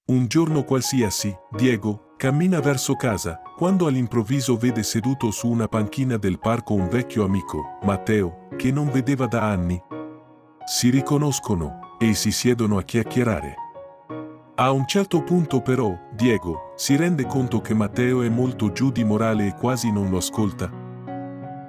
Un giorno qualsiasi, Diego cammina verso casa, quando all'improvviso vede seduto su una panchina del parco un vecchio amico, Matteo, che non vedeva da anni. Si riconoscono e si siedono a chiacchierare. A un certo punto però, Diego si rende conto che Matteo è molto giù di morale e quasi non lo ascolta.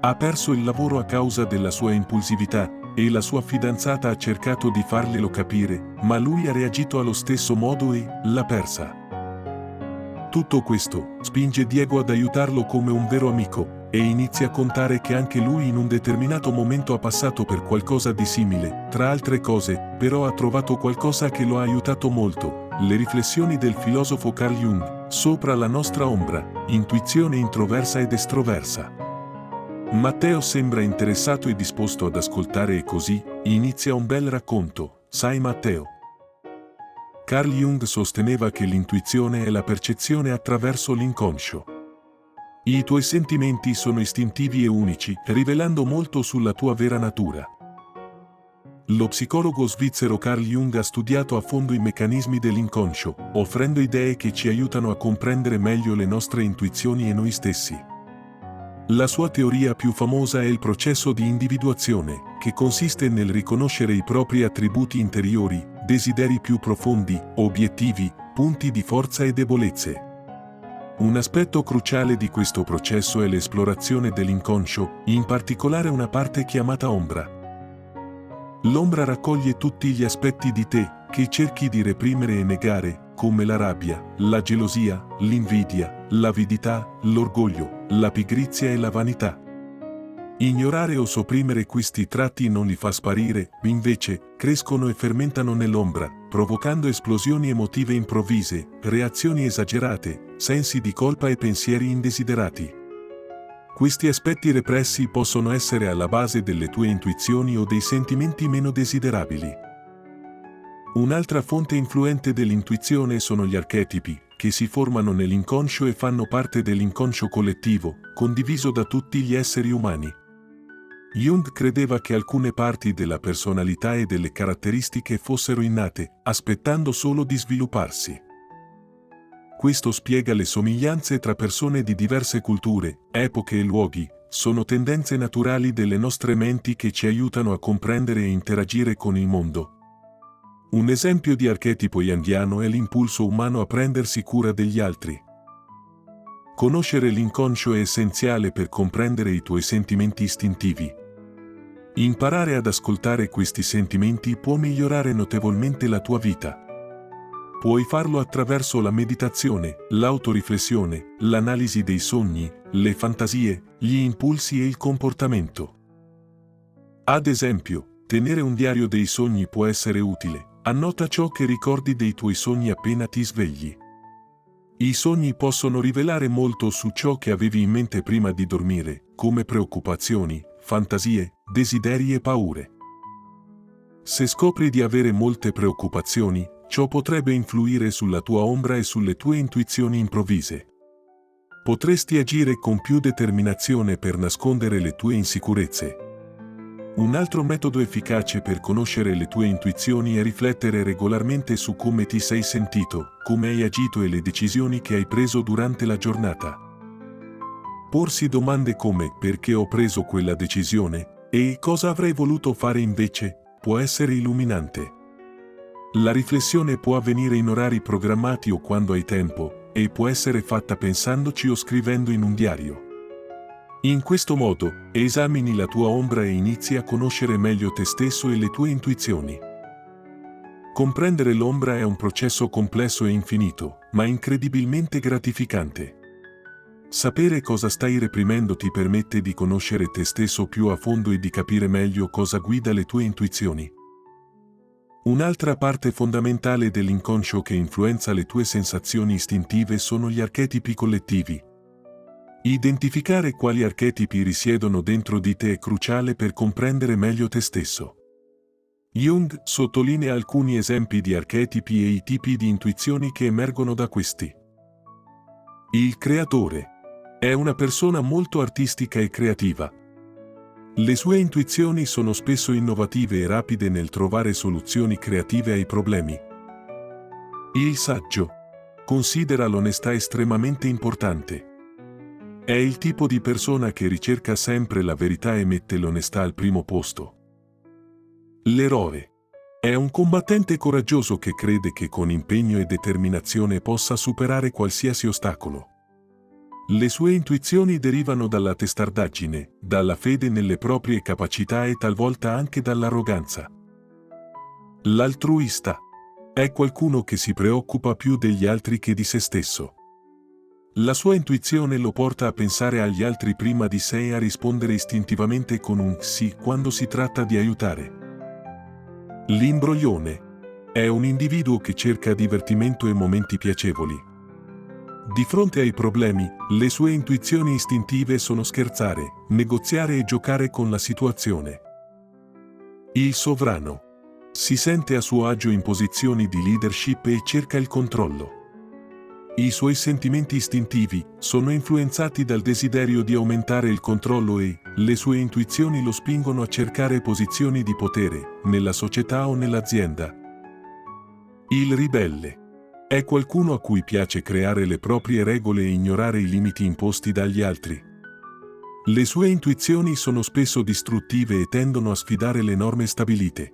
Ha perso il lavoro a causa della sua impulsività, e la sua fidanzata ha cercato di farglielo capire, ma lui ha reagito allo stesso modo e l'ha persa. Tutto questo spinge Diego ad aiutarlo come un vero amico, e inizia a contare che anche lui in un determinato momento ha passato per qualcosa di simile. Tra altre cose, però ha trovato qualcosa che lo ha aiutato molto: le riflessioni del filosofo Carl Jung sopra la nostra ombra, intuizione introversa ed estroversa. Matteo sembra interessato e disposto ad ascoltare e così inizia un bel racconto. Sai Matteo? Carl Jung sosteneva che l'intuizione è la percezione attraverso l'inconscio. I tuoi sentimenti sono istintivi e unici, rivelando molto sulla tua vera natura. Lo psicologo svizzero Carl Jung ha studiato a fondo i meccanismi dell'inconscio, offrendo idee che ci aiutano a comprendere meglio le nostre intuizioni e noi stessi. La sua teoria più famosa è il processo di individuazione, che consiste nel riconoscere i propri attributi interiori, desideri più profondi, obiettivi, punti di forza e debolezze. Un aspetto cruciale di questo processo è l'esplorazione dell'inconscio, in particolare una parte chiamata ombra. L'ombra raccoglie tutti gli aspetti di te che cerchi di reprimere e negare, come la rabbia, la gelosia, l'invidia, l'avidità, l'orgoglio, la pigrizia e la vanità. Ignorare o sopprimere questi tratti non li fa sparire, invece, crescono e fermentano nell'ombra, provocando esplosioni emotive improvvise, reazioni esagerate, sensi di colpa e pensieri indesiderati. Questi aspetti repressi possono essere alla base delle tue intuizioni o dei sentimenti meno desiderabili. Un'altra fonte influente dell'intuizione sono gli archetipi, che si formano nell'inconscio e fanno parte dell'inconscio collettivo, condiviso da tutti gli esseri umani. Jung credeva che alcune parti della personalità e delle caratteristiche fossero innate, aspettando solo di svilupparsi. Questo spiega le somiglianze tra persone di diverse culture, epoche e luoghi. Sono tendenze naturali delle nostre menti che ci aiutano a comprendere e interagire con il mondo. Un esempio di archetipo jungiano è l'impulso umano a prendersi cura degli altri. Conoscere l'inconscio è essenziale per comprendere i tuoi sentimenti istintivi. Imparare ad ascoltare questi sentimenti può migliorare notevolmente la tua vita. Puoi farlo attraverso la meditazione, l'autoriflessione, l'analisi dei sogni, le fantasie, gli impulsi e il comportamento. Ad esempio, tenere un diario dei sogni può essere utile. Annota ciò che ricordi dei tuoi sogni appena ti svegli. I sogni possono rivelare molto su ciò che avevi in mente prima di dormire, come preoccupazioni, fantasie, desideri e paure. Se scopri di avere molte preoccupazioni, ciò potrebbe influire sulla tua ombra e sulle tue intuizioni improvvise. Potresti agire con più determinazione per nascondere le tue insicurezze. Un altro metodo efficace per conoscere le tue intuizioni è riflettere regolarmente su come ti sei sentito, come hai agito e le decisioni che hai preso durante la giornata. Porsi domande come «perché ho preso quella decisione?» e «cosa avrei voluto fare invece?» può essere illuminante. La riflessione può avvenire in orari programmati o quando hai tempo, e può essere fatta pensandoci o scrivendo in un diario. In questo modo, esamini la tua ombra e inizi a conoscere meglio te stesso e le tue intuizioni. Comprendere l'ombra è un processo complesso e infinito, ma incredibilmente gratificante. Sapere cosa stai reprimendo ti permette di conoscere te stesso più a fondo e di capire meglio cosa guida le tue intuizioni. Un'altra parte fondamentale dell'inconscio che influenza le tue sensazioni istintive sono gli archetipi collettivi. Identificare quali archetipi risiedono dentro di te è cruciale per comprendere meglio te stesso. Jung sottolinea alcuni esempi di archetipi e i tipi di intuizioni che emergono da questi. Il creatore è una persona molto artistica e creativa. Le sue intuizioni sono spesso innovative e rapide nel trovare soluzioni creative ai problemi. Il saggio considera l'onestà estremamente importante. È il tipo di persona che ricerca sempre la verità e mette l'onestà al primo posto. L'eroe è un combattente coraggioso che crede che con impegno e determinazione possa superare qualsiasi ostacolo. Le sue intuizioni derivano dalla testardaggine, dalla fede nelle proprie capacità e talvolta anche dall'arroganza. L'altruista è qualcuno che si preoccupa più degli altri che di se stesso. La sua intuizione lo porta a pensare agli altri prima di sé e a rispondere istintivamente con un sì quando si tratta di aiutare. L'imbroglione è un individuo che cerca divertimento e momenti piacevoli. Di fronte ai problemi, le sue intuizioni istintive sono scherzare, negoziare e giocare con la situazione. Il sovrano si sente a suo agio in posizioni di leadership e cerca il controllo. I suoi sentimenti istintivi sono influenzati dal desiderio di aumentare il controllo e le sue intuizioni lo spingono a cercare posizioni di potere, nella società o nell'azienda. Il ribelle è qualcuno a cui piace creare le proprie regole e ignorare i limiti imposti dagli altri. Le sue intuizioni sono spesso distruttive e tendono a sfidare le norme stabilite.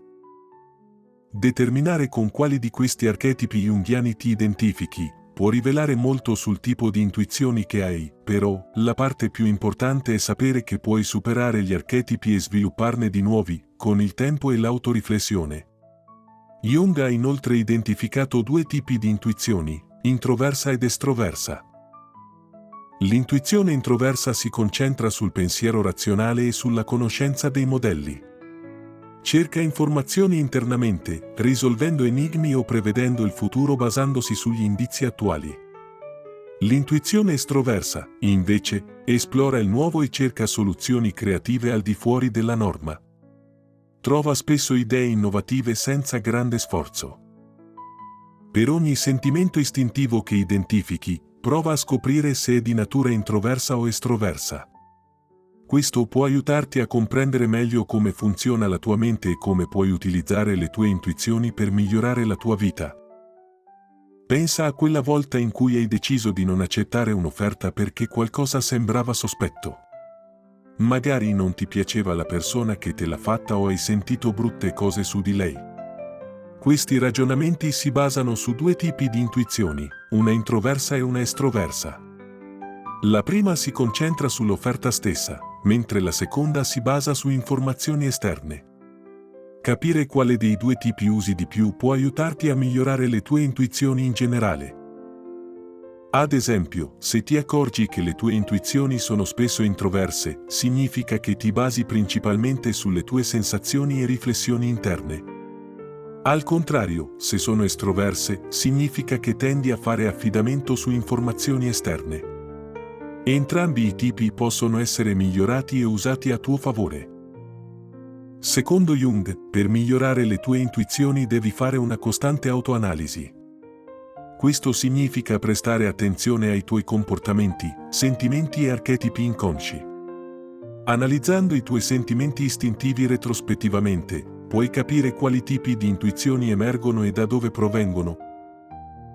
Determinare con quali di questi archetipi junghiani ti identifichi può rivelare molto sul tipo di intuizioni che hai, però la parte più importante è sapere che puoi superare gli archetipi e svilupparne di nuovi, con il tempo e l'autoriflessione. Jung ha inoltre identificato due tipi di intuizioni, introversa ed estroversa. L'intuizione introversa si concentra sul pensiero razionale e sulla conoscenza dei modelli. Cerca informazioni internamente, risolvendo enigmi o prevedendo il futuro basandosi sugli indizi attuali. L'intuizione estroversa, invece, esplora il nuovo e cerca soluzioni creative al di fuori della norma. Trova spesso idee innovative senza grande sforzo. Per ogni sentimento istintivo che identifichi, prova a scoprire se è di natura introversa o estroversa. Questo può aiutarti a comprendere meglio come funziona la tua mente e come puoi utilizzare le tue intuizioni per migliorare la tua vita. Pensa a quella volta in cui hai deciso di non accettare un'offerta perché qualcosa sembrava sospetto. Magari non ti piaceva la persona che te l'ha fatta o hai sentito brutte cose su di lei. Questi ragionamenti si basano su due tipi di intuizioni, una introversa e una estroversa. La prima si concentra sull'offerta stessa, mentre la seconda si basa su informazioni esterne. Capire quale dei due tipi usi di più può aiutarti a migliorare le tue intuizioni in generale. Ad esempio, se ti accorgi che le tue intuizioni sono spesso introverse, significa che ti basi principalmente sulle tue sensazioni e riflessioni interne. Al contrario, se sono estroverse, significa che tendi a fare affidamento su informazioni esterne. Entrambi i tipi possono essere migliorati e usati a tuo favore. Secondo Jung, per migliorare le tue intuizioni devi fare una costante autoanalisi. Questo significa prestare attenzione ai tuoi comportamenti, sentimenti e archetipi inconsci. Analizzando i tuoi sentimenti istintivi retrospettivamente, puoi capire quali tipi di intuizioni emergono e da dove provengono.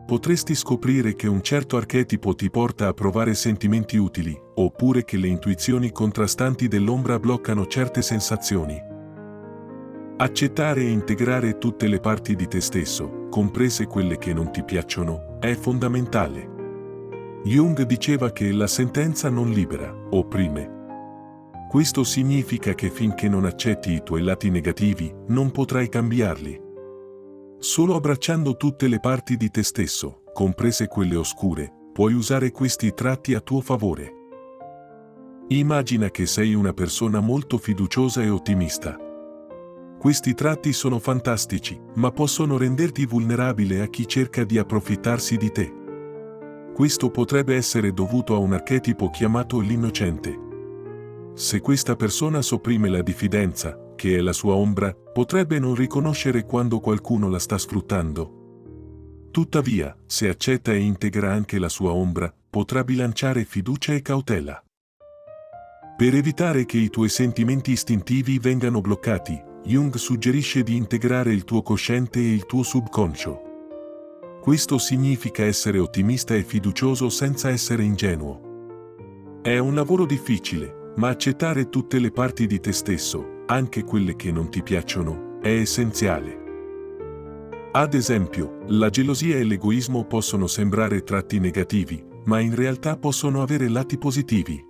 Potresti scoprire che un certo archetipo ti porta a provare sentimenti utili, oppure che le intuizioni contrastanti dell'ombra bloccano certe sensazioni. Accettare e integrare tutte le parti di te stesso, comprese quelle che non ti piacciono, è fondamentale. Jung diceva che la sentenza non libera, opprime. Questo significa che finché non accetti i tuoi lati negativi, non potrai cambiarli. Solo abbracciando tutte le parti di te stesso, comprese quelle oscure, puoi usare questi tratti a tuo favore. Immagina che sei una persona molto fiduciosa e ottimista. Questi tratti sono fantastici, ma possono renderti vulnerabile a chi cerca di approfittarsi di te. Questo potrebbe essere dovuto a un archetipo chiamato l'innocente. Se questa persona sopprime la diffidenza, che è la sua ombra, potrebbe non riconoscere quando qualcuno la sta sfruttando. Tuttavia, se accetta e integra anche la sua ombra, potrà bilanciare fiducia e cautela. Per evitare che i tuoi sentimenti istintivi vengano bloccati, Jung suggerisce di integrare il tuo cosciente e il tuo subconscio. Questo significa essere ottimista e fiducioso senza essere ingenuo. È un lavoro difficile, ma accettare tutte le parti di te stesso, anche quelle che non ti piacciono, è essenziale. Ad esempio, la gelosia e l'egoismo possono sembrare tratti negativi, ma in realtà possono avere lati positivi.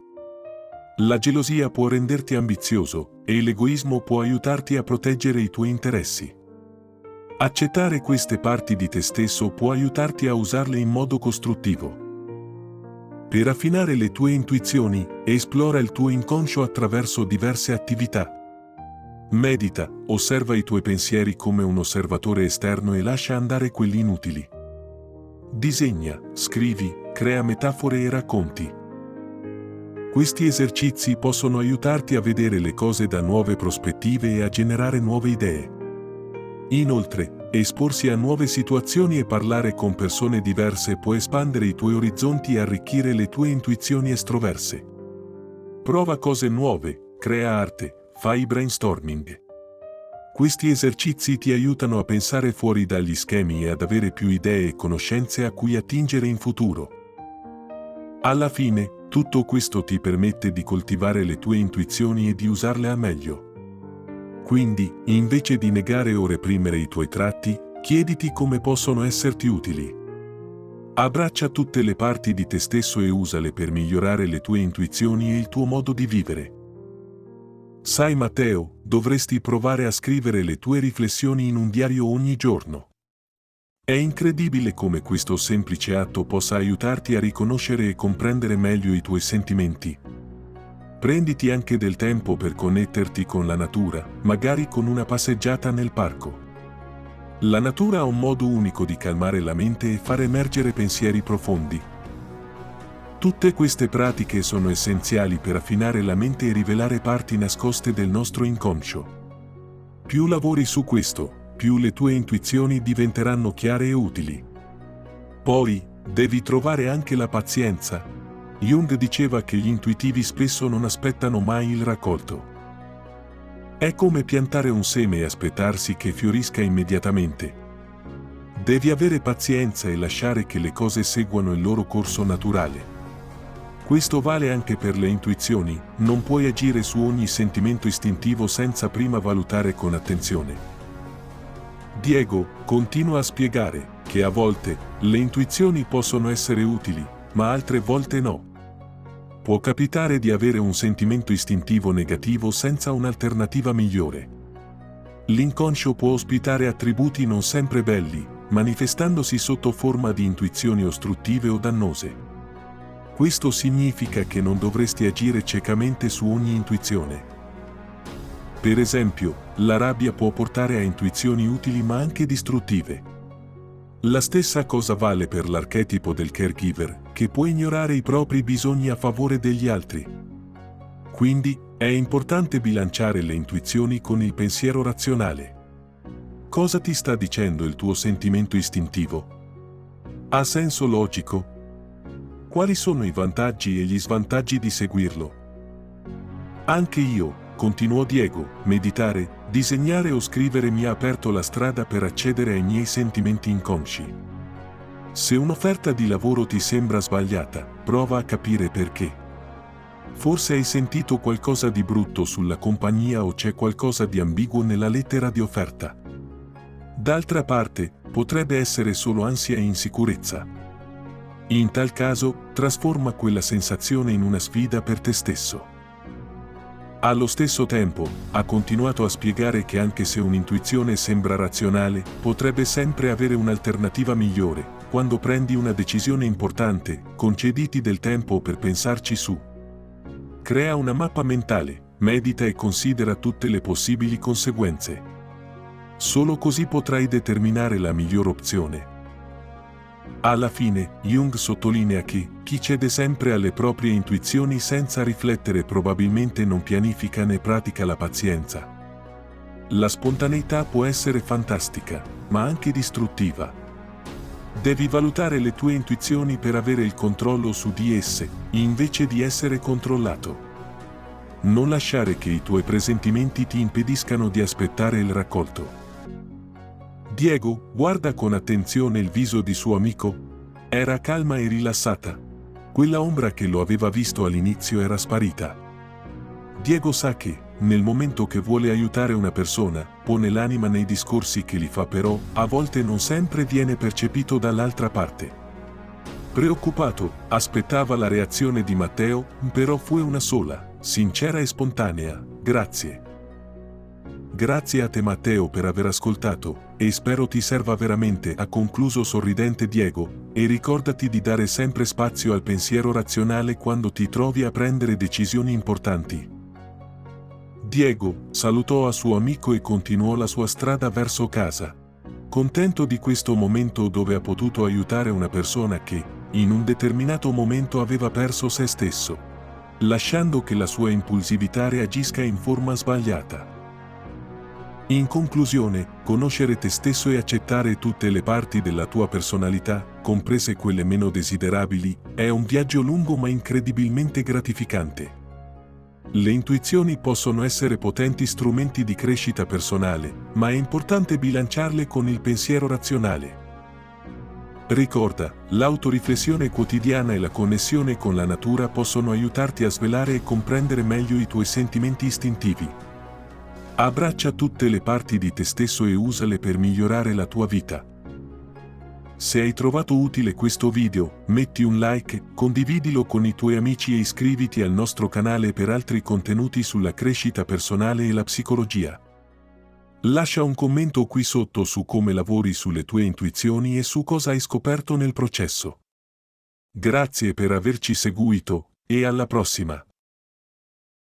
La gelosia può renderti ambizioso, e l'egoismo può aiutarti a proteggere i tuoi interessi. Accettare queste parti di te stesso può aiutarti a usarle in modo costruttivo. Per affinare le tue intuizioni, esplora il tuo inconscio attraverso diverse attività. Medita, osserva i tuoi pensieri come un osservatore esterno e lascia andare quelli inutili. Disegna, scrivi, crea metafore e racconti. Questi esercizi possono aiutarti a vedere le cose da nuove prospettive e a generare nuove idee. Inoltre, esporsi a nuove situazioni e parlare con persone diverse può espandere i tuoi orizzonti e arricchire le tue intuizioni estroverse. Prova cose nuove, crea arte, fai brainstorming. Questi esercizi ti aiutano a pensare fuori dagli schemi e ad avere più idee e conoscenze a cui attingere in futuro. Alla fine, tutto questo ti permette di coltivare le tue intuizioni e di usarle a meglio. Quindi, invece di negare o reprimere i tuoi tratti, chiediti come possono esserti utili. Abbraccia tutte le parti di te stesso e usale per migliorare le tue intuizioni e il tuo modo di vivere. Sai Matteo, dovresti provare a scrivere le tue riflessioni in un diario ogni giorno. È incredibile come questo semplice atto possa aiutarti a riconoscere e comprendere meglio i tuoi sentimenti. Prenditi anche del tempo per connetterti con la natura, magari con una passeggiata nel parco. La natura ha un modo unico di calmare la mente e far emergere pensieri profondi. Tutte queste pratiche sono essenziali per affinare la mente e rivelare parti nascoste del nostro inconscio. Più lavori su questo, più le tue intuizioni diventeranno chiare e utili. Poi, devi trovare anche la pazienza. Jung diceva che gli intuitivi spesso non aspettano mai il raccolto. È come piantare un seme e aspettarsi che fiorisca immediatamente. Devi avere pazienza e lasciare che le cose seguano il loro corso naturale. Questo vale anche per le intuizioni, non puoi agire su ogni sentimento istintivo senza prima valutare con attenzione. Diego continua a spiegare che a volte le intuizioni possono essere utili, ma altre volte no. Può capitare di avere un sentimento istintivo negativo senza un'alternativa migliore. L'inconscio può ospitare attributi non sempre belli, manifestandosi sotto forma di intuizioni ostruttive o dannose. Questo significa che non dovresti agire ciecamente su ogni intuizione. Per esempio, la rabbia può portare a intuizioni utili ma anche distruttive. La stessa cosa vale per l'archetipo del caregiver, che può ignorare i propri bisogni a favore degli altri. Quindi, è importante bilanciare le intuizioni con il pensiero razionale. Cosa ti sta dicendo il tuo sentimento istintivo? Ha senso logico? Quali sono i vantaggi e gli svantaggi di seguirlo? Anche io, continuò Diego, meditare, disegnare o scrivere mi ha aperto la strada per accedere ai miei sentimenti inconsci. Se un'offerta di lavoro ti sembra sbagliata, prova a capire perché. Forse hai sentito qualcosa di brutto sulla compagnia o c'è qualcosa di ambiguo nella lettera di offerta. D'altra parte, potrebbe essere solo ansia e insicurezza. In tal caso, trasforma quella sensazione in una sfida per te stesso. Allo stesso tempo, ha continuato a spiegare che anche se un'intuizione sembra razionale, potrebbe sempre avere un'alternativa migliore. Quando prendi una decisione importante, concediti del tempo per pensarci su. Crea una mappa mentale, medita e considera tutte le possibili conseguenze. Solo così potrai determinare la miglior opzione. Alla fine, Jung sottolinea che chi cede sempre alle proprie intuizioni senza riflettere probabilmente non pianifica né pratica la pazienza. La spontaneità può essere fantastica, ma anche distruttiva. Devi valutare le tue intuizioni per avere il controllo su di esse, invece di essere controllato. Non lasciare che i tuoi presentimenti ti impediscano di aspettare il raccolto. Diego guarda con attenzione il viso di suo amico. Era calma e rilassata. Quella ombra che lo aveva visto all'inizio era sparita. Diego sa che, nel momento che vuole aiutare una persona, pone l'anima nei discorsi che li fa, però, a volte non sempre viene percepito dall'altra parte. Preoccupato, aspettava la reazione di Matteo, però fu una sola, sincera e spontanea: grazie. Grazie a te Matteo per aver ascoltato, e spero ti serva veramente, ha concluso sorridente Diego, e ricordati di dare sempre spazio al pensiero razionale quando ti trovi a prendere decisioni importanti. Diego salutò a suo amico e continuò la sua strada verso casa. Contento di questo momento dove ha potuto aiutare una persona che, in un determinato momento aveva perso se stesso, lasciando che la sua impulsività reagisca in forma sbagliata. In conclusione, conoscere te stesso e accettare tutte le parti della tua personalità, comprese quelle meno desiderabili, è un viaggio lungo ma incredibilmente gratificante. Le intuizioni possono essere potenti strumenti di crescita personale, ma è importante bilanciarle con il pensiero razionale. Ricorda, l'autoriflessione quotidiana e la connessione con la natura possono aiutarti a svelare e comprendere meglio i tuoi sentimenti istintivi. Abbraccia tutte le parti di te stesso e usale per migliorare la tua vita. Se hai trovato utile questo video, metti un like, condividilo con i tuoi amici e iscriviti al nostro canale per altri contenuti sulla crescita personale e la psicologia. Lascia un commento qui sotto su come lavori sulle tue intuizioni e su cosa hai scoperto nel processo. Grazie per averci seguito, e alla prossima!